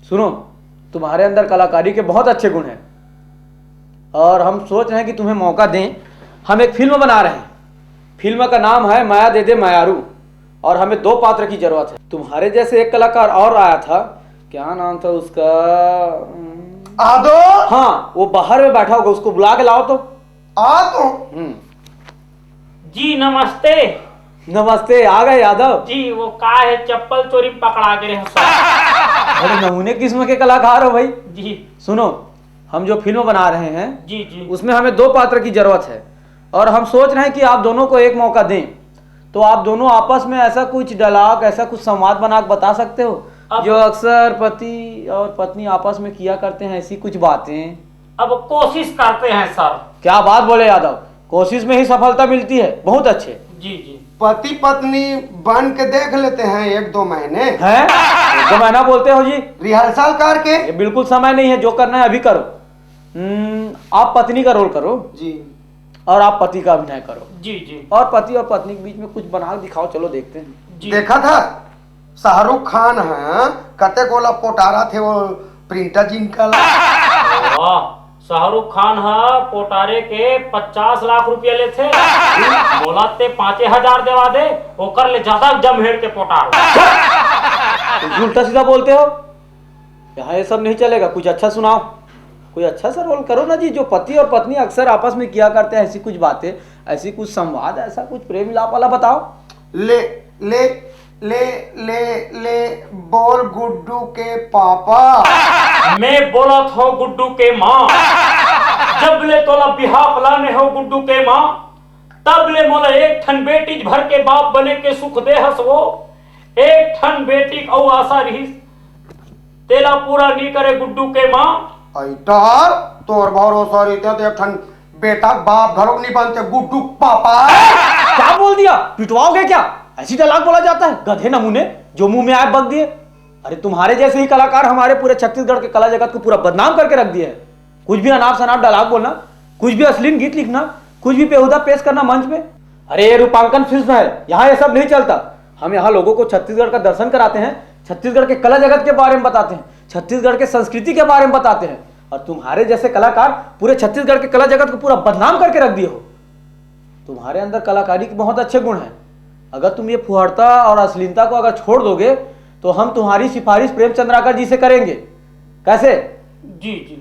सुनो, तुम्हारे अंदर कलाकारी के बहुत अच्छे गुण हैं और हम सोच रहे हैं कि तुम्हें मौका दें। हम एक फिल्म बना रहे हैं। फिल्म का नाम है माया दे दे मायारू और हमें 2 पात्र की जरूरत है। तुम्हारे जैसे एक कलाकार और आया था, क्या नाम था उसका? आदो। हाँ, वो बाहर में बैठा होगा, उसको बुला के लाओ तो। आदो। जी नमस्ते। नमस्ते, आ गए यादव जी वो का है चप्पल चोरी पकड़ा गए हैं सर। बड़े नमूने किस्म के कलाकार हो भाई। जी सुनो, हम जो फिल्म बना रहे हैं जी जी उसमें हमें 2 पात्र की जरूरत है और हम सोच रहे हैं कि आप दोनों को एक मौका दें। तो आप दोनों आपस में ऐसा कुछ डायलॉग, ऐसा कुछ संवाद बना के बता सकते हो जो अक्सर पति और पत्नी आपस में किया करते हैं, ऐसी कुछ बातें। अब कोशिश करते हैं सर। क्या बात बोले यादव, कोशिश में ही सफलता मिलती है। बहुत अच्छे। जी जी पति पत्नी बन के देख लेते हैं 1-2 महीने। हैं? 1-2 महीना बोलते हो जी? रिहर्सल करके। ये बिल्कुल समय नहीं है, जो करना है अभी करो। आप पत्नी का रोल करो जी। और आप पति का अभिनय करो जी जी और पति और पत्नी के बीच में कुछ बना के दिखाओ, चलो देखते हैं। जी। देखा था शाहरुख खान है कते गोला पोटारा थे वो प्रिंटर जिनका। वाह, शाहरुख खान है पोटारे के 50 लाख रुपया ले थे। बोला ते 5,000 देवा दे, ओकर ले ज्यादा जमहेड़ के पोटार। तो उल्टा सीधा बोलते हो, यहाँ ये सब नहीं चलेगा। कुछ अच्छा सुनाओ, कोई अच्छा सा रोल करो ना जी, जो पति और पत्नी अक्सर आपस में किया करते हैं। ऐसी कुछ बातें, ऐसी कुछ संवाद, ऐसा कुछ प्रेम विलाप वाला बताओ। ले ले ले ले ले बोल गुड्डू के पापा। मैं बोलत हो गुड्डू के माँ, जब ले तोला बिहार लाने हो गुड्डू के माँ, तब ले मोला एक ठन बेटी भर के बाप बने के सुख दे हस वो। एक ठन बेटी औ आशा रही तेला पूरा नहीं करे गुड्डू के माँ। ऐटार तोर भरोसा रहते तो एक ठन बेटा बाप घरों नहीं बनते गुड्डू पापा। क्या बोल दिया? पिटवाओगे क्या? ऐसी डायलॉग बोला जाता है? गधे नमूने, जो मुंह में आए बक दिए। अरे तुम्हारे जैसे ही कलाकार हमारे पूरे छत्तीसगढ़ के कला जगत को पूरा बदनाम करके रख दिए है। कुछ भी अनाप शनाप डायलॉग बोलना, कुछ भी अश्लील गीत लिखना, कुछ भी बेहुदा पेश करना मंच में। अरे ये रूपांकन फिल्म है, यहाँ ये सब नहीं चलता। हम यहाँ लोगों को छत्तीसगढ़ का दर्शन कराते हैं, छत्तीसगढ़ के कला जगत के बारे में बताते हैं, छत्तीसगढ़ के संस्कृति के बारे में बताते हैं। और तुम्हारे जैसे कलाकार पूरे छत्तीसगढ़ के कला जगत को पूरा बदनाम करके रख दिए हो। तुम्हारे अंदर कलाकारी के बहुत अच्छे गुण हैं। अगर तुम ये फुहड़ता और अश्लीलता को अगर छोड़ दोगे तो हम तुम्हारी सिफारिश प्रेमचंद्राकर जी से करेंगे। कैसे? जी जी